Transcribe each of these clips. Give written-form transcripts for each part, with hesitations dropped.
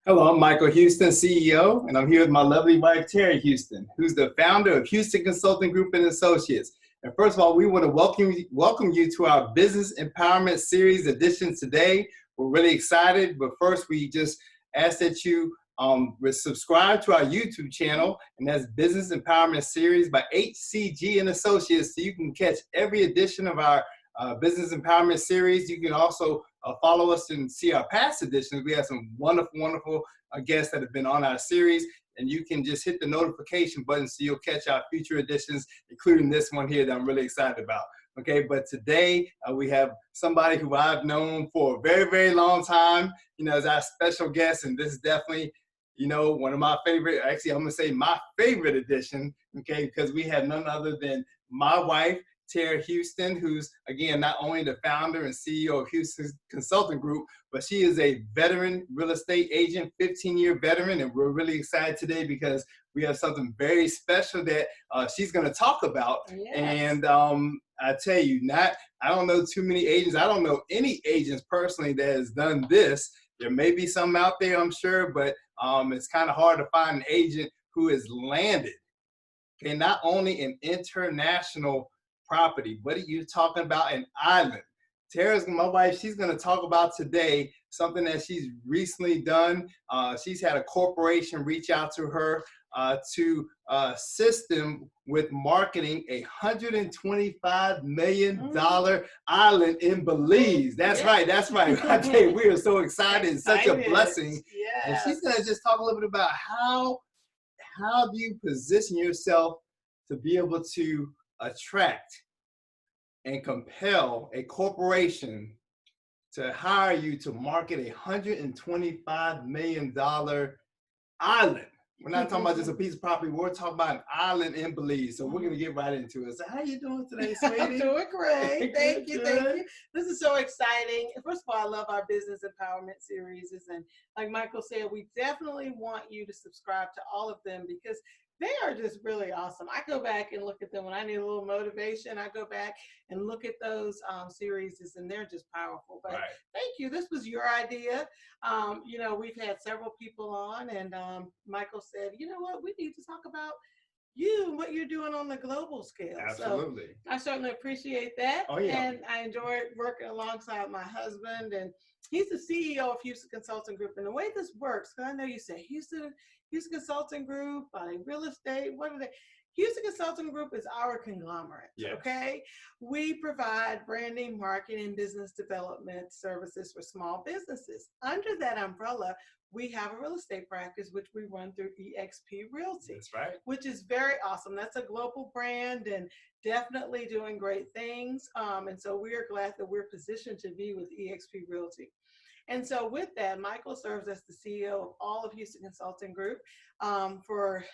Hello, I'm Michael Houston, CEO, and I'm here with my lovely wife, Tara Houston, who's the founder of Houston Consulting Group and Associates. And first of all, we want to welcome you to our Business Empowerment Series edition today. We're really excited, but first we just ask that you subscribe to our YouTube channel, and that's Business Empowerment Series by HCG and Associates, so you can catch every edition of our Business Empowerment Series. You can also follow us and see our past editions. We have some wonderful guests that have been on our series, and you can just hit the notification button so you'll catch our future editions, including this one here that I'm really excited about. Okay, but today we have somebody who I've known for a very long time, as our special guest, and this is definitely, one of my favorite, actually I'm gonna say my favorite edition, okay, because we have none other than my wife, Tara Houston, who's, again, not only the founder and CEO of Houston Consulting Group, but she is a veteran real estate agent, 15-year veteran, and we're really excited today because we have something very special that she's going to talk about. Yes. And I tell you, I don't know too many agents. I don't know any agents personally that has done this. There may be some out there, I'm sure, but it's kind of hard to find an agent who has landed, okay, not only an international property. What are you talking about? An island. Tara's my wife. She's going to talk about today something that she's recently done. She's had a corporation reach out to her to assist them with marketing a $125 million island in Belize. That's right. That's right. I tell you, we are so excited. It's such a blessing. Yes. And she's going to just talk a little bit about how do you position yourself to be able to attract and compel a corporation to hire you to market a $125 million island. We're not talking about just a piece of property. We're talking about an island in Belize. So we're going to get right into it. So how you doing today, sweetie? I'm doing great. Thank you. This is so exciting. First of all, I love our Business Empowerment series. And like Michael said, we definitely want you to subscribe to all of them because they are just really awesome. I go back and look at them when I need a little motivation. I go back and look at those series and they're just powerful. But Thank you. This was your idea. We've had several people on and Michael said, you know what, we need to talk about you and what you're doing on the global scale. Absolutely. So I certainly appreciate that. Oh, yeah. And I enjoy working alongside my husband, and he's the CEO of Houston Consulting Group. And the way this works, because I know you say Houston Consulting Group, real estate, what are they? Houston Consulting Group is our conglomerate, yes. Okay? We provide branding, marketing, business development services for small businesses. Under that umbrella, we have a real estate practice, which we run through eXp Realty. That's right. Which is very awesome. That's a global brand and definitely doing great things. And so we are glad that we're positioned to be with eXp Realty. And so with that, Michael serves as the CEO of all of Houston Consulting Group for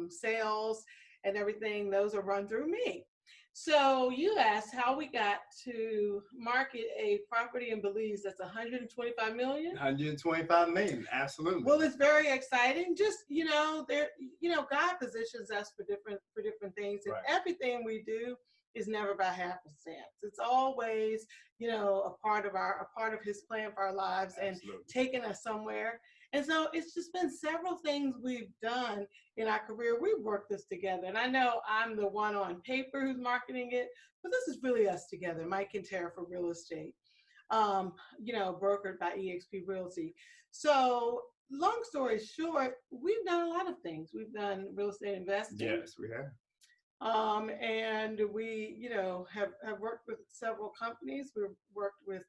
sales and everything. Those are run through me. So you asked how we got to market a property in Belize that's 125 million. 125 million, absolutely. Well, it's very exciting. Just God positions us for different things, and everything we do is never by happenstance. It's always, a part of His plan for our lives. Absolutely. And taking us somewhere. And so it's just been several things we've done in our career. We've worked this together. And I know I'm the one on paper who's marketing it, but this is really us together, Mike and Tara for real estate, brokered by eXp Realty. So long story short, we've done a lot of things. We've done real estate investing. Yes, we have. And we, have worked with several companies. We've worked with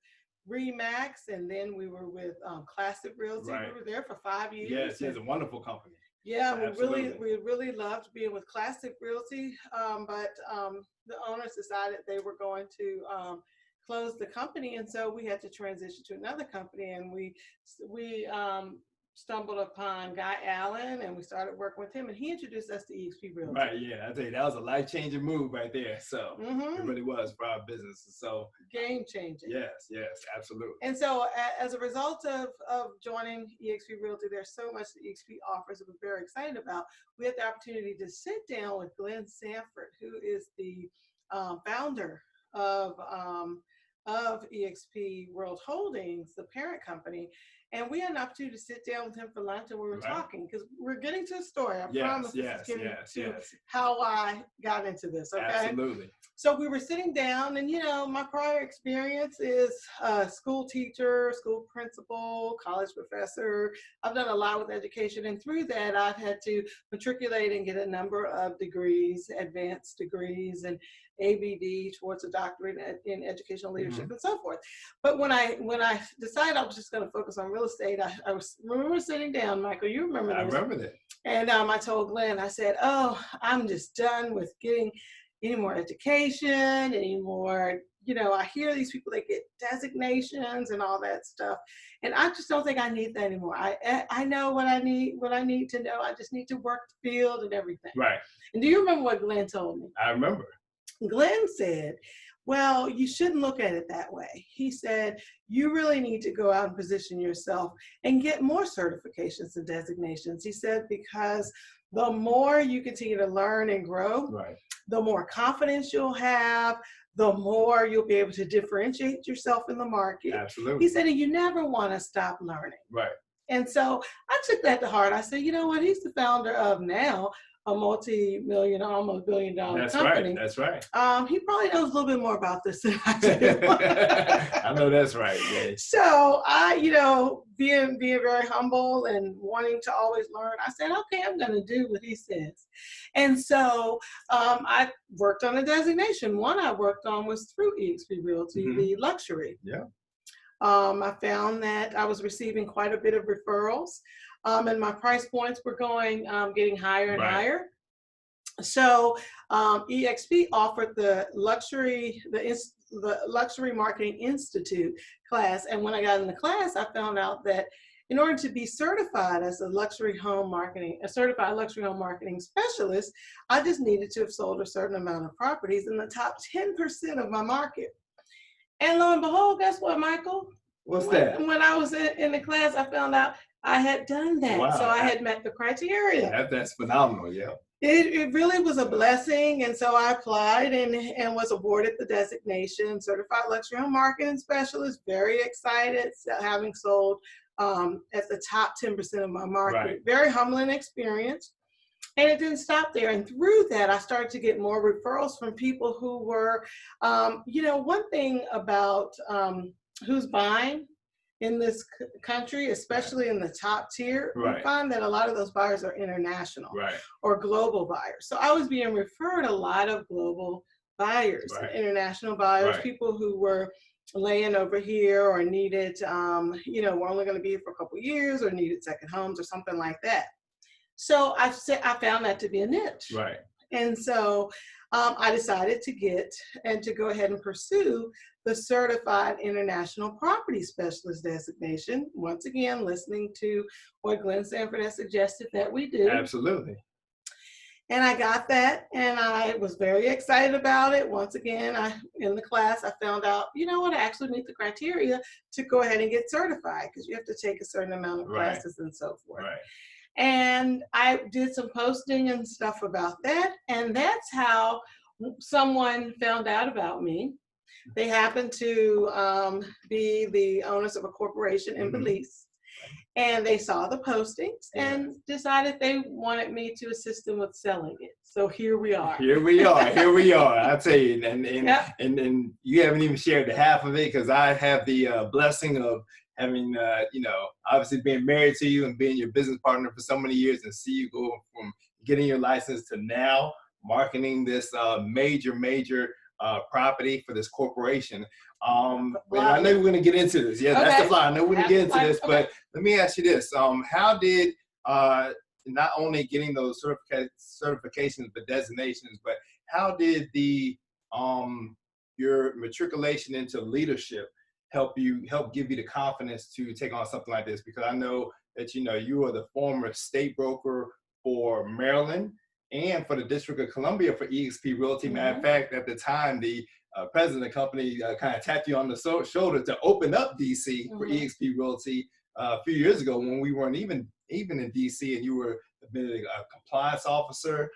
Remax, and then we were with Classic Realty. Right. We were there for 5 years. Yes, it's a wonderful company. Yeah, we really loved being with Classic Realty, but the owners decided they were going to close the company, and so we had to transition to another company, and we stumbled upon Guy Allen, and we started working with him, and he introduced us to eXp Realty. Right, yeah, I tell you, that was a life-changing move right there. So it really was for our business. So game-changing. Yes, absolutely. And so as a result of joining eXp Realty, there's so much that eXp offers that we're very excited about. We had the opportunity to sit down with Glenn Sanford, who is the founder of of eXp World Holdings, the parent company. And we had an opportunity to sit down with him for lunch, and we were talking because we're getting to a story. I promise this is getting to how I got into this. Okay. Absolutely. So we were sitting down, and my prior experience is school teacher, school principal, college professor. I've done a lot with education, and through that, I've had to matriculate and get a number of degrees, advanced degrees, and ABD towards a doctorate in educational leadership and so forth. But when I decided I was just going to focus on real estate, I remember sitting down, Michael. You remember this? I remember that. And I told Glenn, I said, "Oh, I'm just done with getting any more education, any more, I hear these people that get designations and all that stuff. And I just don't think I need that anymore. I know what I need to know. I just need to work the field and everything." Right. And do you remember what Glenn told me? I remember. Glenn said, "Well, you shouldn't look at it that way." He said, "You really need to go out and position yourself and get more certifications and designations." He said, "Because the more you continue to learn and grow, the more confidence you'll have, the more you'll be able to differentiate yourself in the market." Absolutely. He said, "And you never want to stop learning." Right. And so I took that to heart. I said, you know what? He's the founder of now a multi-million, almost $1 billion company. That's right. He probably knows a little bit more about this than I do. I know that's right. Yeah. So I, being very humble and wanting to always learn, I said, okay, I'm going to do what he says. And so I worked on a designation. One I worked on was through eXp Realty, the luxury. Yeah. I found that I was receiving quite a bit of referrals, and my price points were getting higher and higher. So eXp offered the Luxury Marketing Institute class, and when I got in the class, I found out that in order to be certified as a certified luxury home marketing specialist, I just needed to have sold a certain amount of properties in the top 10% of my market. And lo and behold, guess what, Michael? What's that? When I was in the class, I found out I had done that. Wow. So I had met the criteria. That's phenomenal, yeah. It really was a blessing. And so I applied and was awarded the designation, Certified Luxury Home Marketing Specialist. Very excited, having sold at the top 10% of my market. Right. Very humbling experience. And it didn't stop there. And through that, I started to get more referrals from people who were, one thing about who's buying in this country, especially in the top tier, we find that a lot of those buyers are international or global buyers. So I was being referred a lot of global buyers, international buyers, people who were laying over here or needed, were only going to be here for a couple of years or needed second homes or something like that. So I found that to be a niche. Right. And so I decided to go ahead and pursue the Certified International Property Specialist designation. Once again, listening to what Glenn Sanford has suggested that we do. Absolutely. And I got that, and I was very excited about it. Once again, in the class, I found out, I actually meet the criteria to go ahead and get certified, because you have to take a certain amount of classes and so forth. Right. And I did some posting and stuff about that. And that's how someone found out about me. They happened to be the owners of a corporation in Belize. And they saw the postings and decided they wanted me to assist them with selling it. So here we are. Here we are. I tell you, and you haven't even shared the half of it, because I have the blessing of having, obviously being married to you and being your business partner for so many years, and see you go from getting your license to now marketing this major property for this corporation. I know we're going to get into this. Yeah, that's the fly. I know we're going to get into this, but let me ask you this. How did not only getting those certifications, but designations, but how did your matriculation into leadership help give you the confidence to take on something like this? Because I know that you are the former state broker for Maryland and for the District of Columbia for eXp Realty. Matter of fact, at the time, the president of the company kind of tapped you on the shoulder to open up DC for eXp Realty a few years ago, when we weren't even in DC, and you were a compliance officer.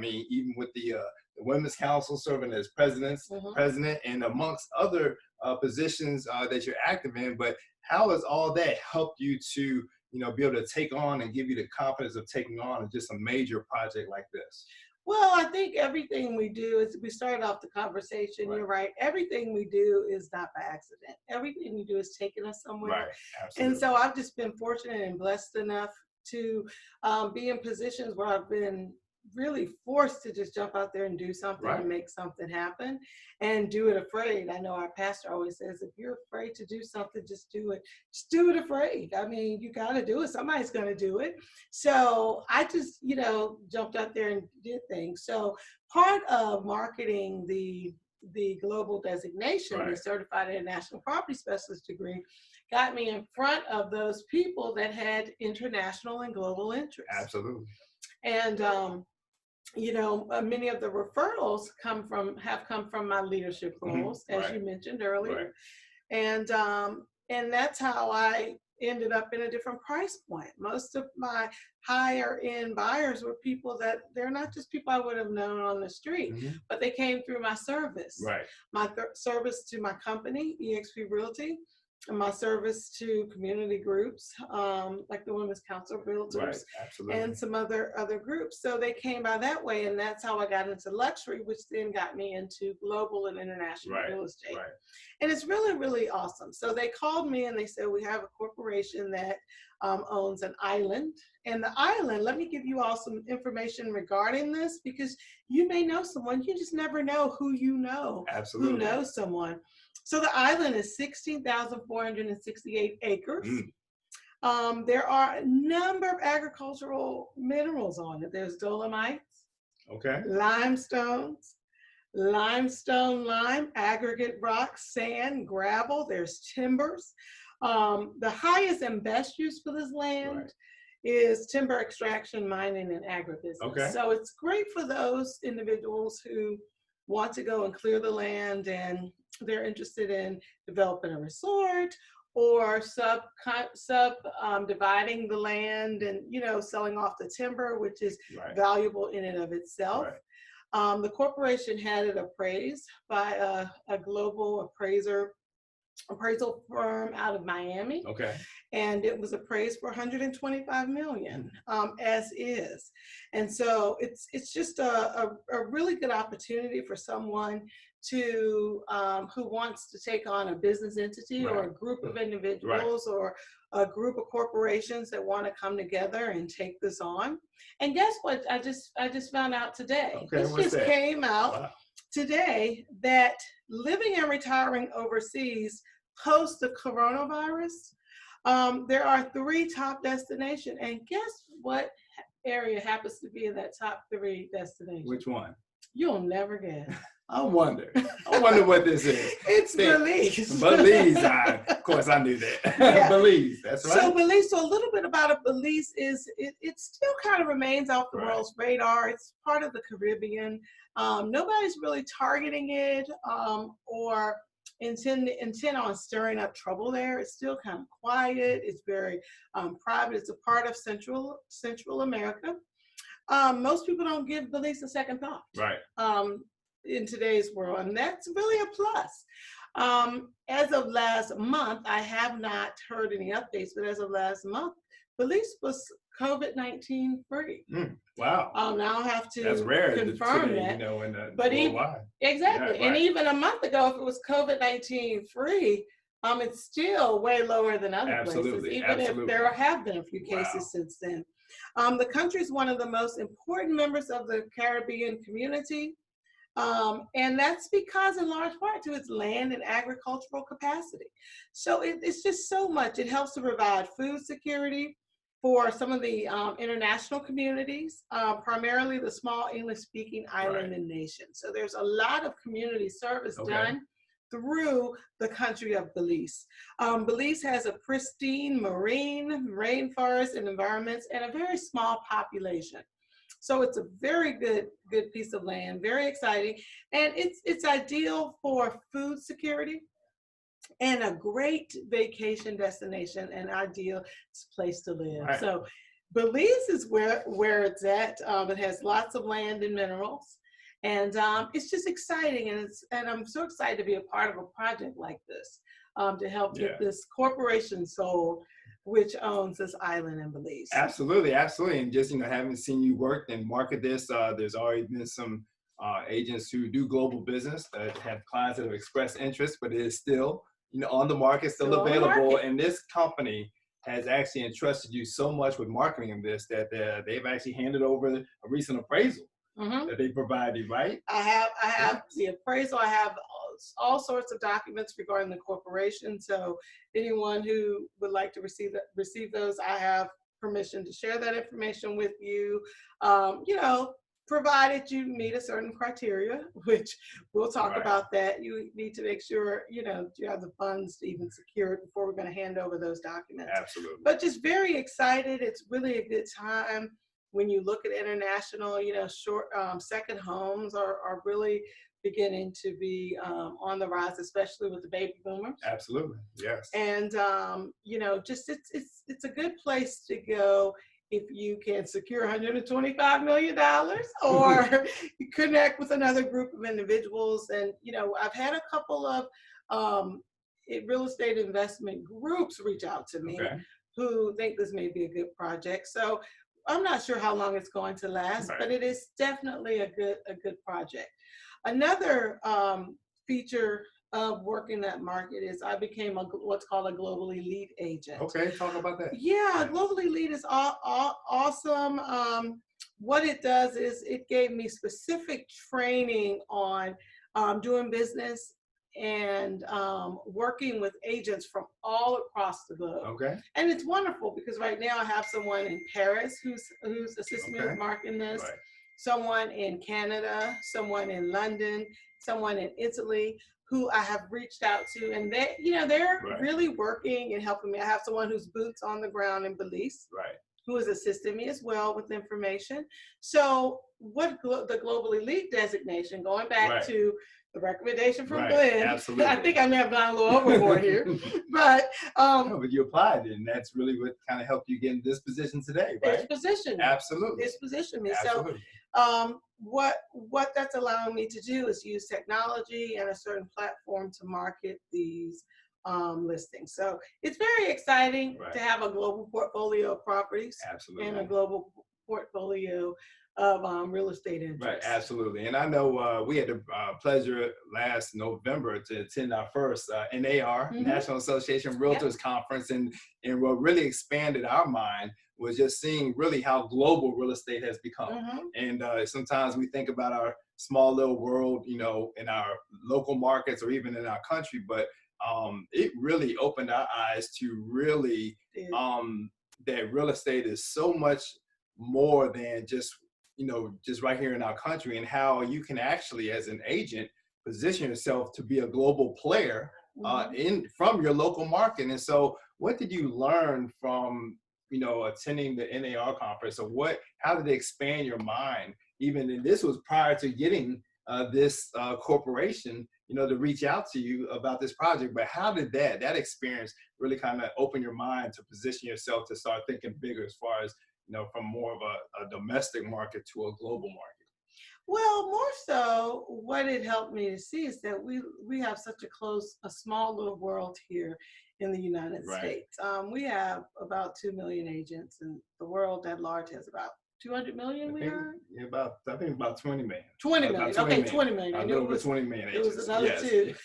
Even with the the Women's Council, serving as president, and amongst other positions that you're active in. But how has all that helped you to, be able to take on and give you the confidence of taking on just a major project like this? Well, I think everything we do is, we started off the conversation, you're right. Everything we do is not by accident. Everything we do is taking us somewhere. Right, absolutely. And so I've just been fortunate and blessed enough to be in positions where I've been really forced to just jump out there and do something and make something happen, and do it afraid. I know our pastor always says, if you're afraid to do something, just do it. Just do it afraid. I mean, you got to do it. Somebody's going to do it. So I just, jumped out there and did things. So part of marketing the global designation, the Certified International Property Specialist degree, got me in front of those people that had international and global interests. Absolutely. And many of the referrals have come from my leadership roles, as you mentioned earlier. And that's how I ended up in a different price point. Most of my higher end buyers were people that they're not just people I would have known on the street, but they came through my service. My service to my company, eXp Realty, and my service to community groups, like the Women's Council of Realtors, and some other groups. So they came by that way, and that's how I got into luxury, which then got me into global and international real estate. And it's really, really awesome. So they called me and they said, we have a corporation that owns an island. And the island, let me give you all some information regarding this, because you may know someone, you just never know who you know, who knows someone. So the island is 16,468 acres. There are a number of agricultural minerals on it. There's dolomites, limestones, lime, aggregate rocks, sand, gravel. There's timbers. The highest and best use for this land is timber extraction, mining, and agribusiness. So it's great for those individuals who want to go and clear the land, and they're interested in developing a resort, or dividing the land and selling off the timber, which is valuable in and of itself. The corporation had it appraised by a global appraisal firm out of Miami. And it was appraised for $125 million, as is. And so it's just a really good opportunity for someone to who wants to take on a business entity, or a group of individuals, or a group of corporations that want to come together and take this on. And guess what? I just found out today. This just came out today, that living and retiring overseas post the coronavirus, there are 3 top destinations. And guess what area happens to be in that top 3 destinations? Which one? You'll never guess. I wonder what this is. It's Belize. Belize. Of course, I knew that. Belize. That's right. So Belize. So a little bit about it. Belize is it still kind of remains off the world's radar. It's part of the Caribbean. Nobody's really targeting it or intend on stirring up trouble there. It's still kind of quiet. It's very private. It's a part of Central America. Most people don't give Belize a second thought. In today's world, and that's really a plus. As of last month, I have not heard any updates, but as of last month, Belize was COVID-19 free. Wow. Now I'll have to that's rare confirm today, that. But exactly. And even a month ago, if it was COVID-19 free, it's still way lower than other places, even if there have been a few cases since then. The country is one of the most important members of the Caribbean community. And that's because, in large part, to its land and agricultural capacity. So it's just so much. It helps to provide food security for some of the international communities, primarily the small English-speaking island and nation. So there's a lot of community service done through the country of Belize. Belize has a pristine marine, rainforest, and environments, and a very small population. So it's a very good piece of land, very exciting. And it's ideal for food security and a great vacation destination, and ideal place to live. So Belize is where it's at. It has lots of land and minerals. And it's just exciting, and I'm so excited to be a part of a project like this, to help get this corporation sold, which owns this island in Belize. Absolutely, absolutely. And just, having seen you work and market this, there's already been some agents who do global business that have clients that have expressed interest, but it is still, on the market, still available. And this company has actually entrusted you so much with marketing this that they've actually handed over a recent appraisal that they provided, right? I have the appraisal. I have all sorts of documents regarding the corporation. So anyone who would like to receive those, I have permission to share that information with you. Provided you meet a certain criteria, which we'll talk about that. You need to make sure, you have the funds to even secure it before we're going to hand over those documents. Absolutely. But just very excited. It's really a good time. When you look at international, short second homes are really beginning to be on the rise, especially with the baby boomers. Absolutely, yes. And just it's a good place to go if you can secure $125 million or connect with another group of individuals. And I've had a couple of real estate investment groups reach out to me who think this may be a good project. So I'm not sure how long it's going to last, but it is definitely a good project. Another feature of working that market is I became what's called a global elite agent. Okay, talk about that. Yeah, global elite is awesome. What it does is it gave me specific training on doing business and working with agents from all across the globe. Okay. And it's wonderful because right now I have someone in Paris who's assisting me with marketing this, someone in Canada, someone in London, someone in Italy who I have reached out to, and they're really working and helping me. I have someone who's boots on the ground in Belize, who is assisting me as well with information. So what the Global Elite designation, going back to the recommendation from Glenn, I think I may have gone a little overboard here, but no, but you applied, and that's really what kind of helped you get in this position today, right? This position, absolutely, this position me. Absolutely. So what that's allowing me to do is use technology and a certain platform to market these listings. So it's very exciting to have a global portfolio of properties and a global portfolio of real estate interests. Right, absolutely. And I know we had the pleasure last November to attend our first NAR, National Association of Realtors Conference, and what really expanded our mind was just seeing really how global real estate has become. And sometimes we think about our small little world, in our local markets or even in our country, but it really opened our eyes to really that real estate is so much more than just right here in our country, and how you can actually, as an agent, position yourself to be a global player from your local market. And so what did you learn from attending the NAR conference, or how did it expand your mind, even, and this was prior to getting this corporation to reach out to you about this project, but how did that experience really kind of open your mind to position yourself to start thinking bigger as far as from more of a domestic market to a global market? Well, more so, what it helped me to see is that we have such a small little world here in the United States. We have about 2 million agents, and the world at large has about 200 million. I think about 20 million. 20 million. 20 million. A little over 20 million agents. It was another two,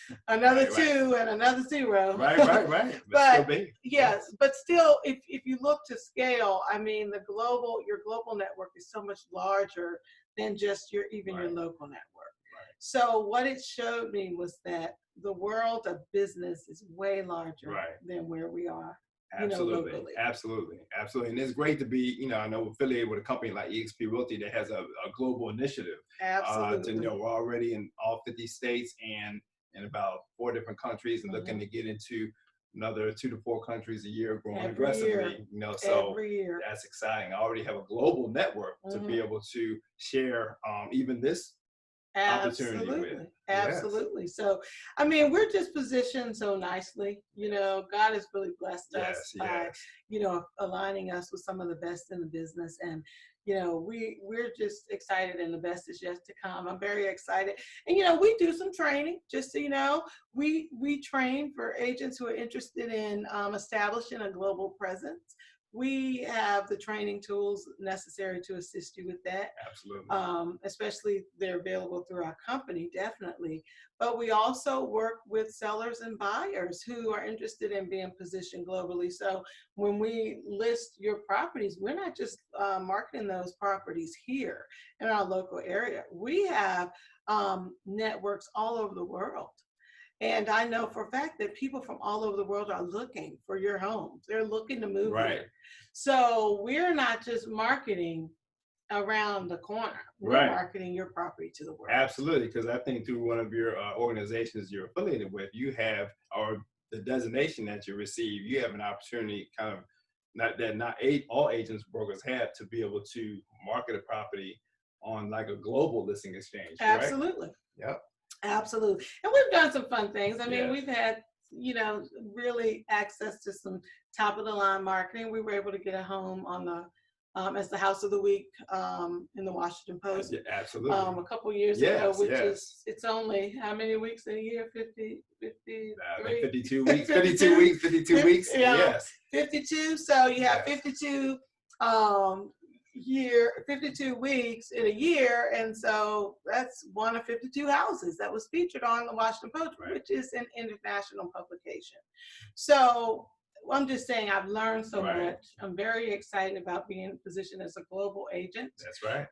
two, and another zero. Right. But yes, but still, if you look to scale, I mean, your global network is so much larger than just your local network. So what it showed me was that the world of business is way larger than where we are. Absolutely. And it's great to be, I know, affiliated with a company like eXp Realty that has a global initiative. Absolutely. We're already in all 50 states and in about 4 different countries, and looking to get into another 2 to 4 countries a year, growing aggressively. So every year. That's exciting. I already have a global network to be able to share even this opportunity with. Absolutely. Absolutely. So, I mean, we're just positioned so nicely. You know, God has really blessed us by, you know, aligning us with some of the best in the business. And, you know, we're just excited, and the best is yet to come. I'm very excited. And, you know, we do some training, just so you know. We train for agents who are interested in establishing a global presence. We have the training tools necessary to assist you with that. Absolutely. Especially they're available through our company, definitely. But we also work with sellers and buyers who are interested in being positioned globally. So when we list your properties, we're not just marketing those properties here in our local area. We have networks all over the world. And I know for a fact that people from all over the world are looking for your homes. They're looking to move here. So we're not just marketing around the corner. We're marketing your property to the world. Absolutely, because I think through one of your organizations you're affiliated with, you have, or the designation that you receive, you have an opportunity, kind of, not all agents, brokers have, to be able to market a property on like a global listing exchange. Absolutely. Yep. Absolutely. And we've done some fun things. I mean, we've had, you know, really access to some top of the line marketing. We were able to get a home on the as the House of the Week in the Washington Post. Absolutely. A couple years ago, which is, it's only how many weeks in a year? 52 weeks. 52 weweeks. 52 weeks. Yes. 52. So you have 52 52 weeks in a year, and so that's one of 52 houses that was featured on the Washington Post, which is an international publication. So I'm just saying, I've learned so much. I'm very excited about being positioned as a global agent. That's right.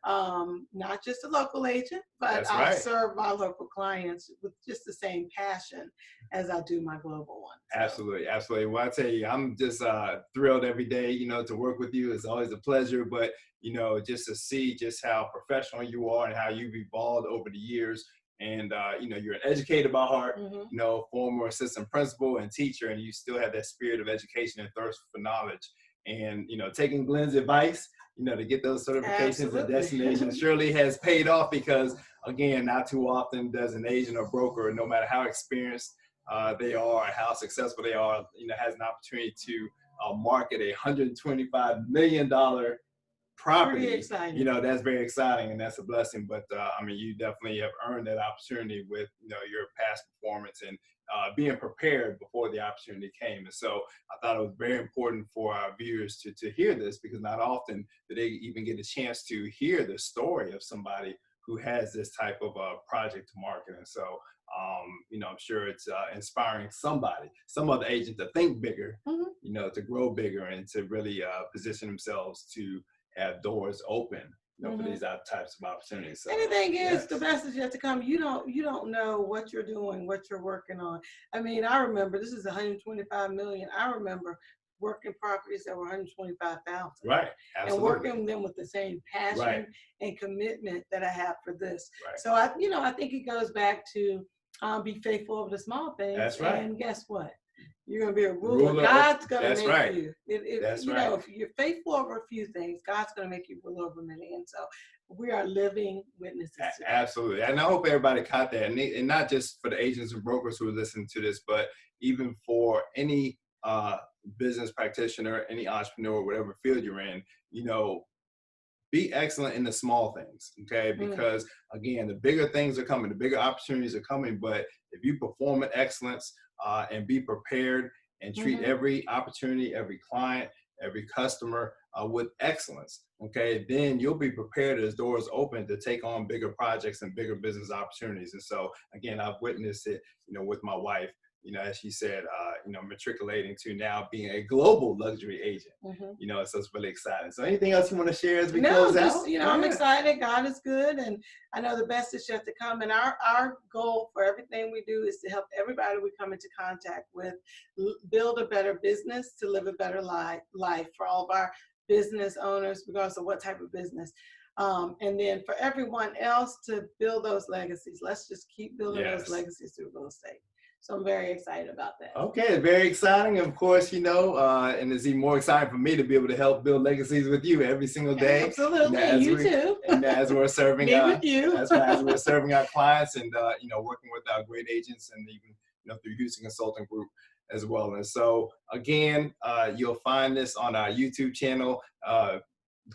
Not just a local agent, but I serve my local clients with just the same passion as I do my global ones. So. Absolutely, absolutely. Well, I tell you, I'm just thrilled every day, you know, to work with you. It's always a pleasure, but, you know, just to see just how professional you are and how you've evolved over the years. And, you know, you're an educator by heart, you know, former assistant principal and teacher, and you still have that spirit of education and thirst for knowledge. And, you know, taking Glenn's advice, you know, to get those certifications and destinations surely has paid off, because, again, not too often does an agent or broker, no matter how experienced they are, how successful they are, you know, has an opportunity to market a $125 million property. You know, that's very exciting, and that's a blessing. But I mean, you definitely have earned that opportunity with, you know, your past performance and being prepared before the opportunity came. And so I thought it was very important for our viewers to hear this, because not often do they even get a chance to hear the story of somebody who has this type of project to market. And so you know, I'm sure it's inspiring somebody, some other agent, to think bigger, you know, to grow bigger, and to really position themselves to have doors open, you know, for these types of opportunities. So, and the thing is, the best is yet to come. You don't know what you're doing, what you're working on. I mean, I remember, this is 125 million. I remember working properties that were 125,000. Right. Absolutely. And working them with the same passion and commitment that I have for this. So I think it goes back to be faithful over the small things. That's right. And guess what? You're going to be a ruler. God's going to make you. That's you know, if you're faithful over a few things, God's going to make you ruler over many. And so we are living witnesses. Absolutely. And I hope everybody caught that. And not just for the agents and brokers who are listening to this, but even for any business practitioner, any entrepreneur, whatever field you're in, you know, be excellent in the small things, okay? Because again, the bigger things are coming, the bigger opportunities are coming. But if you perform at excellence and be prepared and treat every opportunity, every client, every customer with excellence, okay, then you'll be prepared as doors open to take on bigger projects and bigger business opportunities. And so, again, I've witnessed it, you know, with my wife, you know, as she said, you know, matriculating to now being a global luxury agent, you know, so it's really exciting. So anything else you want to share as we close out? You know, I'm excited. God is good. And I know the best is yet to come. And our goal for everything we do is to help everybody we come into contact with build a better business, to live a better life for all of our business owners, regardless of what type of business. And then for everyone else to build those legacies. Let's just keep building those legacies through real estate. So I'm very excited about that. Okay, very exciting. Of course, you know, and it's even more exciting for me to be able to help build legacies with you every single day. Absolutely, you too. And as we're serving, Me with you. as we're serving our clients and you know, working with our great agents and even through Houston Consulting Group as well. And so again, you'll find this on our YouTube channel.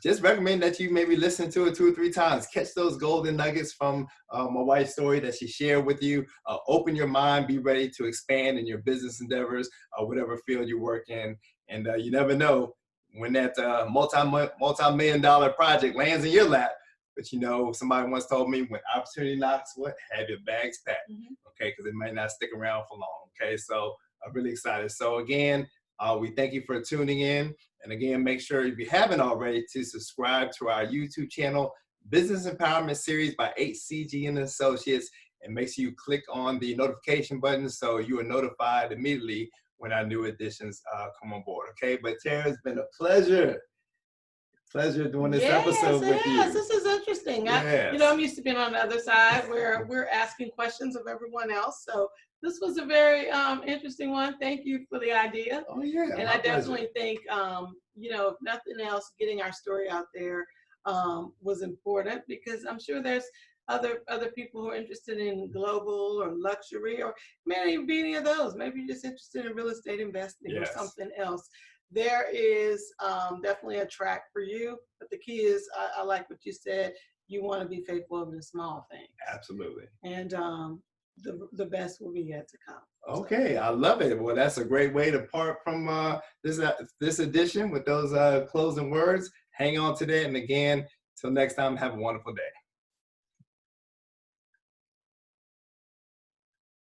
Just recommend that you maybe listen to it 2 or 3 times. Catch those golden nuggets from my wife's story that she shared with you. Open your mind, be ready to expand in your business endeavors, whatever field you work in. And you never know when that multi-million-dollar project lands in your lap. But you know, somebody once told me, when opportunity knocks, what? Have your bags packed, okay? Because it might not stick around for long, okay? So I'm really excited. So again, we thank you for tuning in. And again, make sure if you haven't already to subscribe to our YouTube channel, Business Empowerment Series by HCG and Associates. And make sure you click on the notification button so you are notified immediately when our new editions come on board. Okay, but Tara, it's been a pleasure doing this episode with you. Yes, this is interesting. Yes. You know, I'm used to being on the other side where we're asking questions of everyone else. So this was a very interesting one. Thank you for the idea. Oh yeah. And I definitely think, you know, if nothing else, getting our story out there was important, because I'm sure there's other people who are interested in global or luxury, or maybe even be any of those. Maybe you're just interested in real estate investing or something else. There is definitely a track for you, but the key is, I like what you said, you want to be faithful in the small things. Absolutely. And the best will be yet to come. Okay, so I love it. Well, that's a great way to part from this edition with those closing words. Hang on to that, and again, till next time, have a wonderful day.